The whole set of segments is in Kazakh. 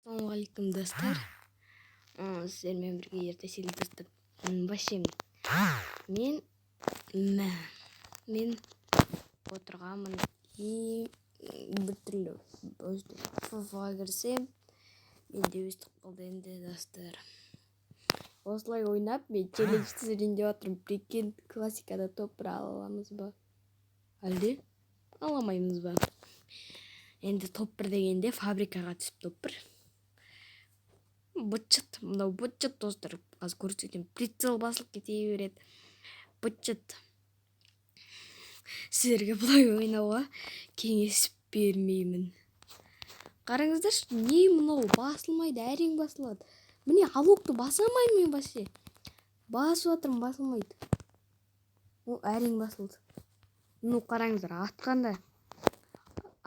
Ассалаумағалейкум достар. Сіздермен бірге ертесілі достар. Вообще мен отырғанмын и біртүрлі фафаға кірсем менде өстіп қалды енді достар. Осылай ойнап мен челлендж түсірейін деп отырмын. Прикинь, классикада топ-1 ала аламыз ба? Әлде аламаймыз ба? Енді топ-1 дегенде фабрикаға түсіп топ-1. Бытчыт, мынау бытчыт достар. Қазір көрсетейін. Прицел басылып кете береді. Бытчыт. Сіздерге бұлай ойнауға кеңес бермеймін. Қараңыздаршы, не мынау басылмайды, әрең басылады. Міне алокты баса алмаймын мен вообще. Басып жатырмын, басылмайды. Ол әрең басылды. Ну қараңыздар,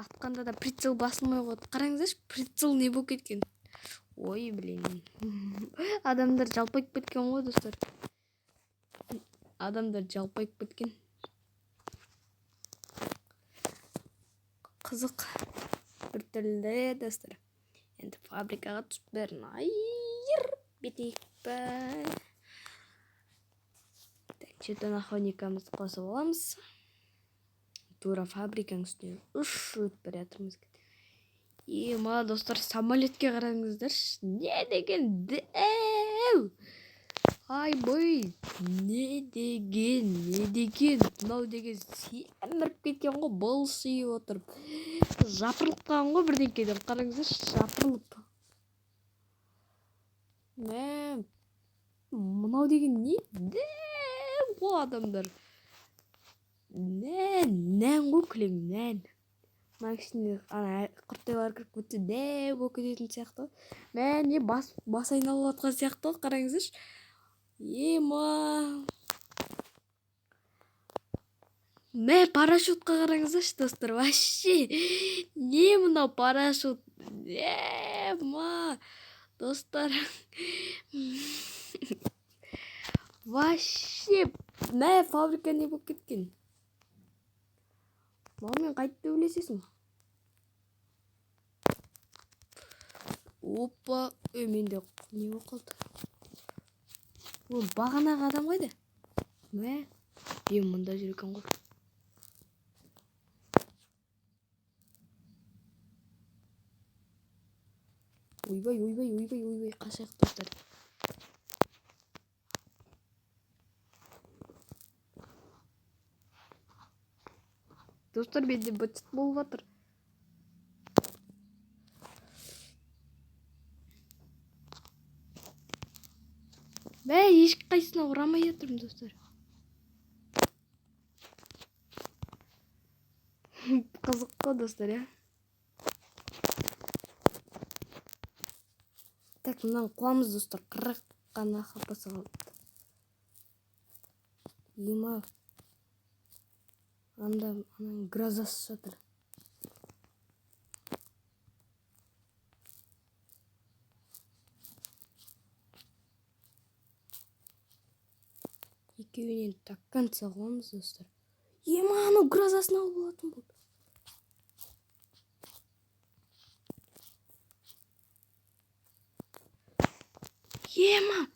атқанда да прицел басылмай қойды. Қараңыздаршы, прицел не болып кеткен? Ой, блин. Адамдар жалпайып кеткен ғой достар. Адамдар жалпайып кеткен. Қызық. Бір түрлі достар. Енді фабрикаға түсіп бәрін бетейік па. Так, жетонахоникамызды қосып аламыз. Тура фабриканың үстіне өтіп бара жатырмыз. Ма достар, самолетке қараңыздар. Не деген дәу. Ай бой, не деген. Мынау деген семіріп кеткен ғой, былшиып отырып. Жапырылып қалған ғой бірдеңкеден. Қараңыздар, жапырылып. Мынау деген не? Дәу ғой адамдар. Нән ғой кілең, нән. Максимде құрттайлар кіріп кетті, дәу болып кететін сияқты. Не бас айналып жатқан сияқты. Қараңыздаршы. Ема. Парашютқа қараңыздаршы достар. Вообще. Не мынау парашют? Ема. Достар. Вообще. Фабрика не болып кеткен? Мен қайтты өлесесің. Опа, менде не болып қалды? Ол бағанағы адам қайда? Мұнда жүр екен ғой. Ойбай, қашайық достар. Достар, менде бытчыт болып жатыр. Ешқайсына ұрамай жатырмын достар. Қызық қой достар, Так, мынаны қуамыз достар. 40 қана хапасы қалды. Ема. Ананың грозасы жатыр. Екеуінен таккан сағыламыз достар. Ема, анау грозасын алып болатын болды. Ема.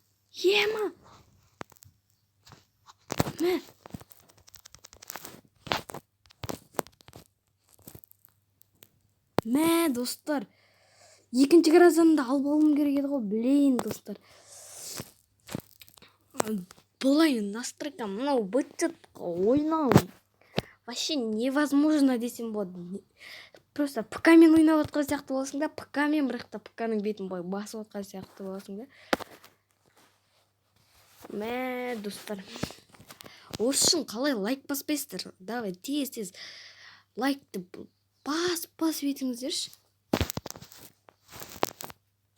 Достар. Екінші грозаны да алып алуым керек еді ғой. Блин, достар. Бұлай настройка, мынау бытчыт ойнау. Вообще невозможно десем болады. Просто ПК-мен ойнап отқан сияқты боласың да, ПК-мен бірақта ПК-ның бетін бой басып отқан сияқты боласың да. Достар. Орысшын қалай лайк баспайсыздар? Давай, тез. Лайкты басып етіңіздерші.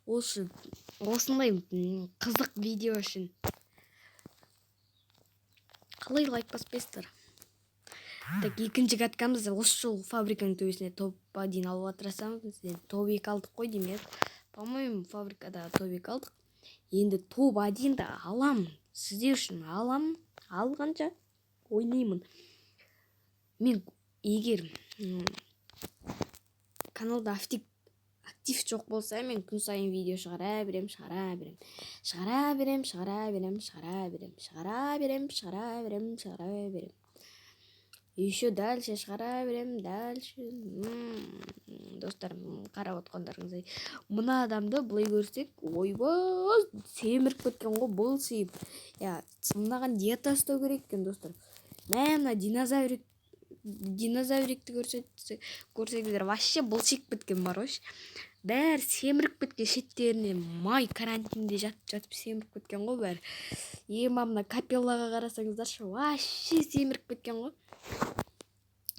Осындай қызық видео үшін. Қалай лайк баспайсыздар? Так, екінші каткамызды осы жол фабриканың төбесіне топ-1 алып отырсамыз, топ-2 алдық қой деймін. По-моему, фабрикада топ-2 алдық. Енді топ-1 да алам. Сіздер үшін алам. Алғанша ойнаймын. Мен егер каналда актив жоқ болса, мен күн сайын видео шығара берем. Еще дальше шығара берем, дальше. Достар, қарап отқандарыңыздай. Мына адамды былай көрсек, ойбай, семіріп кеткен ғой бұл сейіп. Мынаған диета ұстау керек екен, достар. Мына динозаврикті көрсеңіздер, вообще бұлшық біткен бар ғой. Бәрі семіріп кеткен, шеттеріне май карантинде жатып семіріп кеткен ғой бәрі. Мына капеллаға қарасаңыздаршы, вообще семіріп кеткен ғой.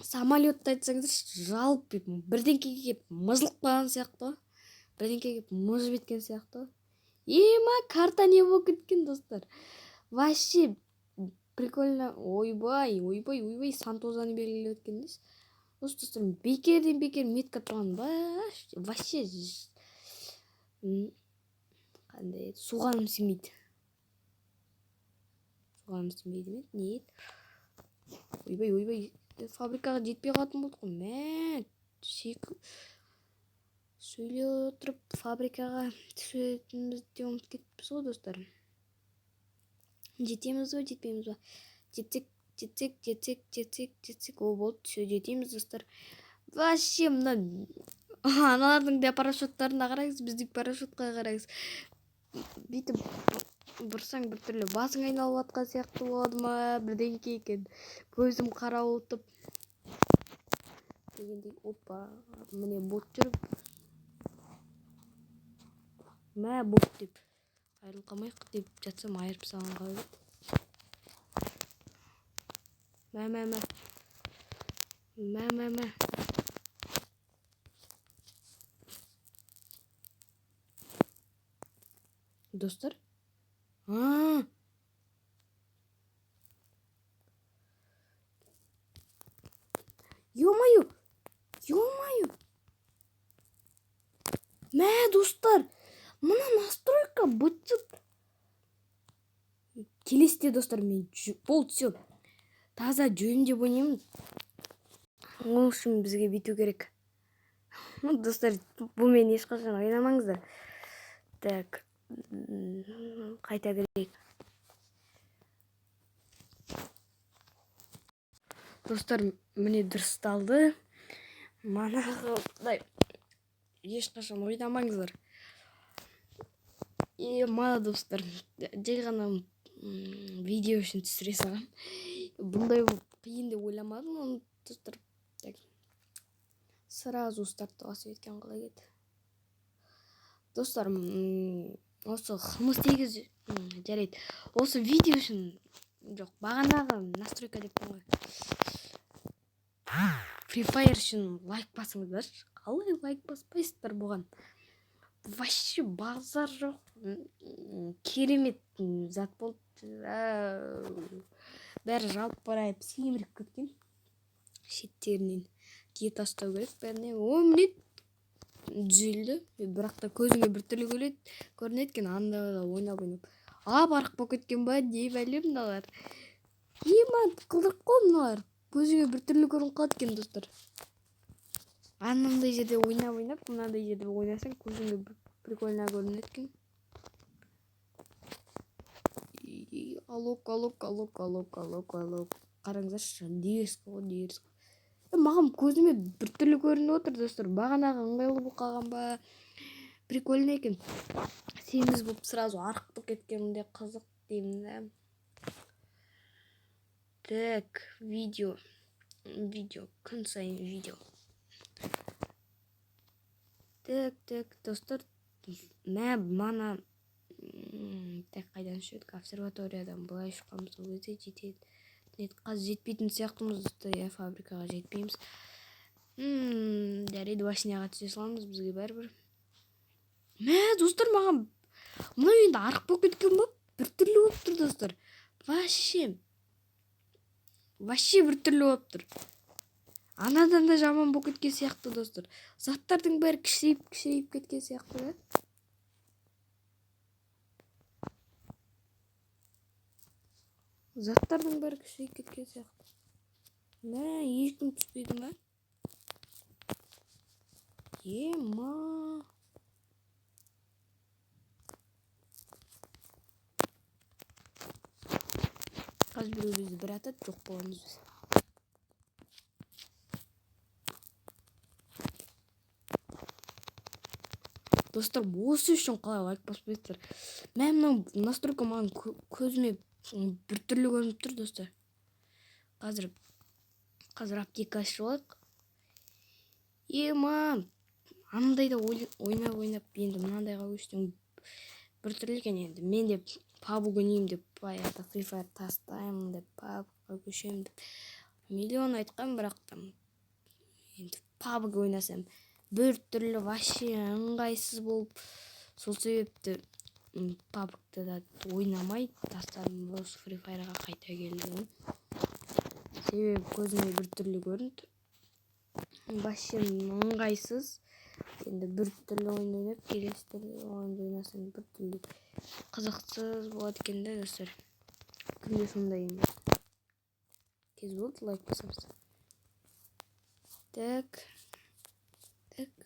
Самолетті айтсаңыздаршы, жалп бірдеңкеге кеп мызылып қалған сияқты. Бірдеңкеге кеп мыжып еткен сияқты. Карта не болып кеткен, достар. Вообще прикольно. Ойбай, Сантозаны белгілеп өткен дейсіз. Достар, бекерден метка тұрған. Вообще қандай суғаным симейді. Не? Ойбай, фабрикаға жетпей қалатын болдық қой. Сөйлей отырып фабрикаға түсетіміз де ұмытып кетіппіз ғой, достар. Жетеміз ба, жетпейміз ба? Жетсек. О, болды, все жетеміз, достар. Вообще, аналардың да парашюттарына қараңыз, біздің парашютқа қараңыз. Бүйтіп бұрсаң бір түрлі басың айналып атқан сияқты болады ма, бірдеңке екен. Көзім қарауытып дегендей. Опа, міне бот жүріп. Бот деп айырылқамайық деп жатсам, айырып салғанға өт. Достар, ё-моё, достар, мына настройка бытчып. Келесте, достар, мен болды, все таза жөн деп ойнаймын. Ол үшін бізге бүйту керек. Достар, бұл мен ешқашан ойнамаңыздар. Так, қайта кірейік. Достар, міне дұрысталды. Манағыдай ешқашан ойнамаңыздар. Мана, достар, жай ғана видео үшін түсіре салам. Бұндай қиын деп ойламадым, достар. Сразу стартыға сөйткен қалай кет. Достар, осы қылмыс тегіз жарайды. Осы видео үшін жоқ, бағанағы настройка деп қой. Free Fire үшін лайк басыңыздар. Қалай лайк баспайсыздар бұған? Вообще базар жоқ. Керемет зат болды. Бәрі жалып барайып семіріп кеткен. Шеттерінен диета ұстау керек бәріне. Міне түзелді. Бірақ та көзіңе бір түрлі көрінеді екен, анда ойнап. Барық болып кеткен ба дей бәлем мыналар. Қылдырып қой мыналар. Көзіңе бір түрлі көрініп қалады екен, достар. Анандай жерде ойнап, мынандай жерде ойнасаң көзіңе прикольно көрінеді екен. Алок. Қараңыздаршы, дерскі ғой. Маған көзіме бір түрлі көрініп отыр, достар. Бағанағы ыңғайлы болып қалған ба? Прикольно екен. Семіз болып сразу арық болып кеткенімде қызық деймін. Так, видео, күн сайын видео. Так, достар, мана қайдан шөдік, обсерваториядан былай шыққанбыз, өзі жетеді. Қазір жетпейтін сияқтымыз, фабрикаға жетпейміз. Дәреді машинаға түсе саламыз, бізге бәрібір. Достар, маған мына енді арық болып кеткен ба? Бір түрлі болып тұр, достар. Вообще бір түрлі болып тұр. Анадан да жаман болып кеткен сияқты, достар. Заттардың бәрі кішірейіп кеткен сияқты, да? Заттардың бәрі кішірейіп кеткен сияқты. Ешкім түспейді ма? Ема. Қазір біреу бір атады, жоқ боламыз біз. Достар, осы үшін қалай лайк баспайсыздар? Мен мынау настройка маған көзіме біртүрлі көрініп тұр, достар. Қазір аптека ашып алайық. Ема, андайда ойнап енді мынандайға көштім. Біртүрлі екен енді. Мен де PUBG ойнаймын деп, баяғыда Free Fire тастаймын деп, PUBG-ға көшемін деп миллион айтқан, бірақ та енді PUBG ойнасам біртүрлі вообще ыңғайсыз болып, сол себепті PUBG-ды да ойнамай тастадым, осы Free Fire-ға қайта келдім. Себебі көзіме біртүрлі көрінді. Вообще ыңғайсыз. Енді біртүрлі ойын ойнап, келесі түрлі ойын ойнасам біртүрлі қызықсыз болады екен де, достар. Күнде сондай емес. Кез болды, лайк басамыз. Так,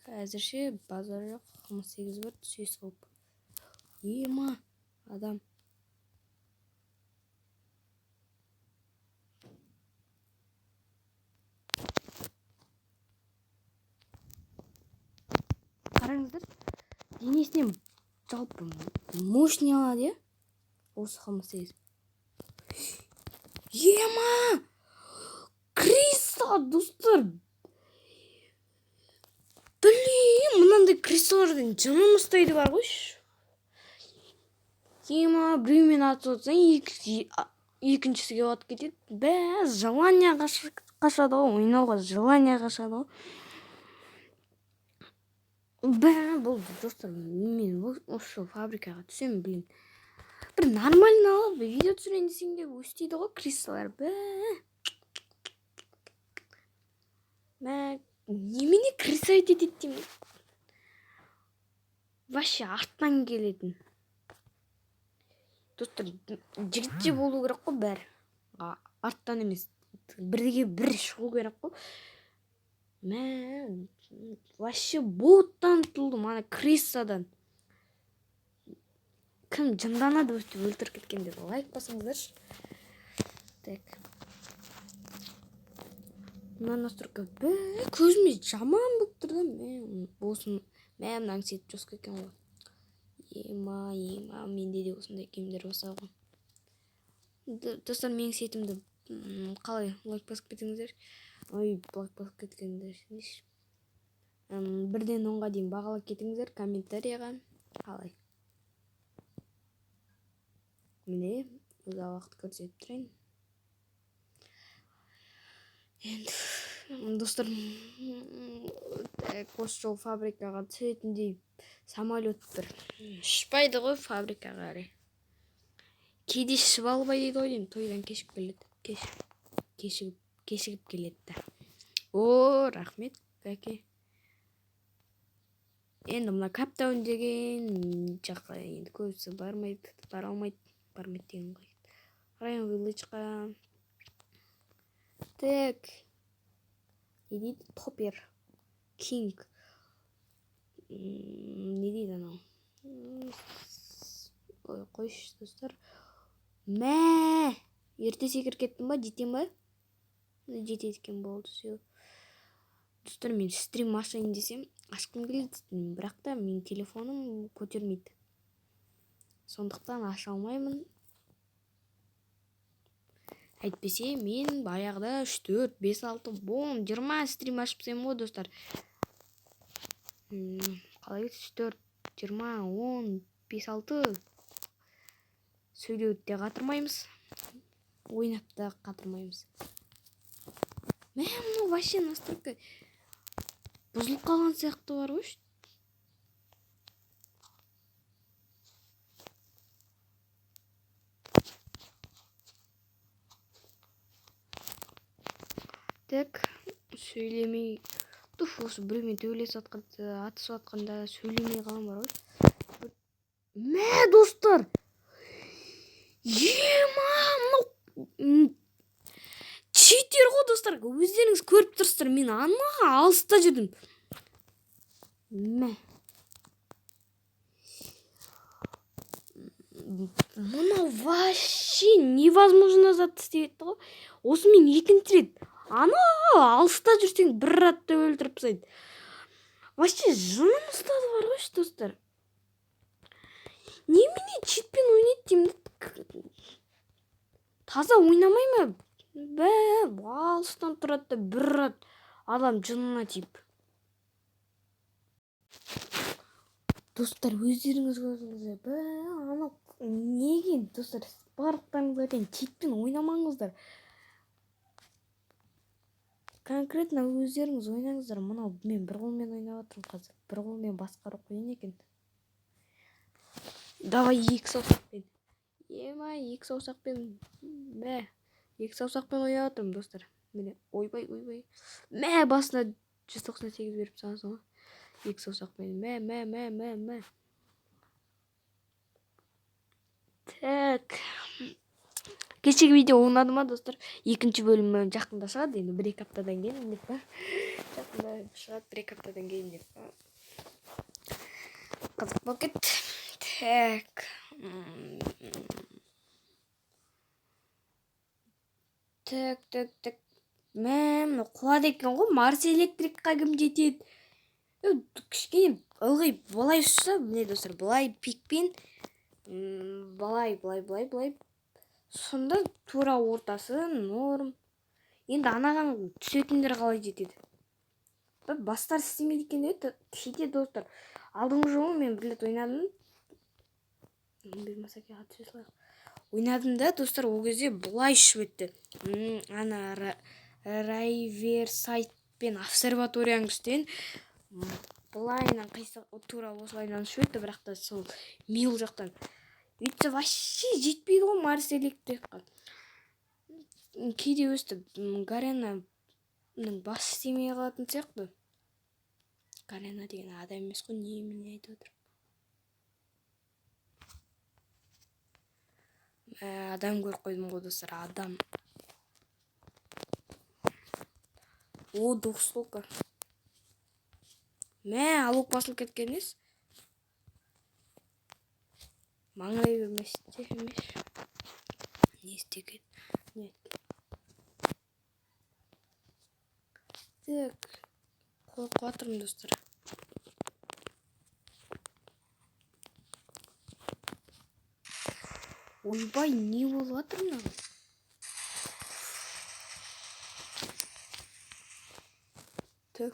әзірше базар жоқ, 8 бар, түсесі болып. Ема, адам. Қараңыздар, денесінен жалпы мощный алады, е? Осы 8. Ема! Криса, достар! Блин, мынандай крисалардан жаным ұстайды бар қойшы. Ема, біреумен атып отсаң, екіншісіге атып кетеді. Бәз желание қашады ғой, ойнауға желание қашады ғой. Болды, достар, мен осы фабрикаға түсем, блин. Бір нормально алып, видео түсірейін десең де өстейді ғой крисалар. Немене криса етеді деймін. Вообще арттан келетін. Достар, жігітте болу керек қой бәрі. Арттан емес. Бірге бір шығу керек қой. Вообще боттан тұлдым, ана крисадан. Кім жынданады өстіп өлтіріп кеткенде, лайк басыңыздаршы. Так. Мына настройка көзіме жаман болып тұр да. Мынаң сетіп жосқа екен ғой. Ема, менде де осындай кемдер болса ғой. Достар, менің сетімді қалай лайк басып кетіңіздер. Лайк басып кеткендер. Бірден 10-ға дейін бағалап кетіңіздер комментарияға. Қалай. Міне, ұзақ уақыт көрсетіп тұрайын. Енді, достар, осы жол фабрикаға түсетіндей самолет бір ұшпайды ғой фабрикаға әрі. Кейде ішіп албай дейді ғой деймін, тойдан кешігіп келеді. О, рахмет, бәке. Енді мына каптаун деген жаққа енді көбісі бара алмайды деген ғой. Район Вилледжға. Так. Не дейді? Топер. Кинг. Не дейді анау? Ой, қойшы, достар. Ерте секір кеттім ба? Жетем ба? Жетеді екен болды. Достар, мен стрим ашайын десем, ашқым келеді, бірақ та мен телефоным көтермейді. Сондықтан аша алмаймын. Әйтпесе, мен баяғыда 3, 4, 5, 6, 10, 20 стрим ашып сем ғой, достар. Қалай 3, 4, 20, 10, 5, 6 сөйлеуді де қатырмаймыз. Ойнап та қатырмаймыз. Мұны вообще настройка бұзылып қалған сияқты бар ғой. Так, сөйлемей. Туф, осы біреумен төбелесіп атқанда, атысып атқанда сөйлемей қалам бар ғой. Достар! Читер ғой, достар. Өздеріңіз көріп тұрсыздар, мен аннаға алыста жүрдім. Мә. Мына вообще невозможно зат істеп кетті ғой. Осымен екінші рет. Ана алыста жүрсең бір ратта өлтіріп тастайды. Вообще жынын ұстазы бар ғой достар. Немене читпен ойнайды деймін. Таза ойнамай ма? Алыстан тұрады да бір рат адам жынына тиіп. Достар, өздеріңіз көрдіңіздер. Ана неге достар, барлықтарыңызға айтайын, читпен ойнамаңыздар. Конкретно өздеріңіз ойнаңыздар. Мынау мен бір қолмен ойнап жатырмын қазір. Бір қолмен басқару қиын екен. Давай екі саусақпен. Екі саусақпен. Мә, екі саусақпен ойнап жатырмын достар. Міне, ойбай. Мә, басына 198 беріп саласың ғой. Екі саусақпен. Мә. Так. Кешегі видео ұнады ма достар? Екінші бөлімі жақында шығады, енді 1-2 аптадан кейін деп па. Жақында шығады 1-2 аптадан кейін деп па. Қызық болып кетті. Так. Так. Мә, құлады екен ғой, Марс электрикқа кім жетеді? Кішкене ылғи былай ұшса, міне достар, былай пикпен, былай. Сонда тура ортасы норм. Енді анаған түсетіндер қалай жетеді? Бастар істемейді екен де, кейде достар. Алдыңғы жолы мен бір рет ойнадым. Ойнадым да, достар, ол кезде былай ұшып өтті. Ана Райверсайд пен обсерваторияның үстінен былайынан қисық тура осылайынан ұшып өтті, бірақ та сол мил жақтан. Өйтсе вообще жетпейді ғой Марс электрикқа. Кейде өстіп Гаренаның басы істемей қалатын сияқты. Гарена деген адам емес қой, немене айтып отыр. Адам көріп қойдым ғой достар, адам. О, двухстолка. Мә, алуқ басылып кеткен емес. Маңай берместе емес. Не істеген? Нет. Так. Қойып жатырмын достар. Ойбай, не болып жатыр мынау? Так.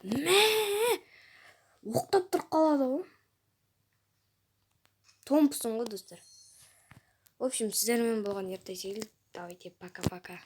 Мә! Оқтап тұрып қалады ғой. Томпсон ғой достар. В общем, сіздермен болған ертай секілді. Давайте, пока-пока.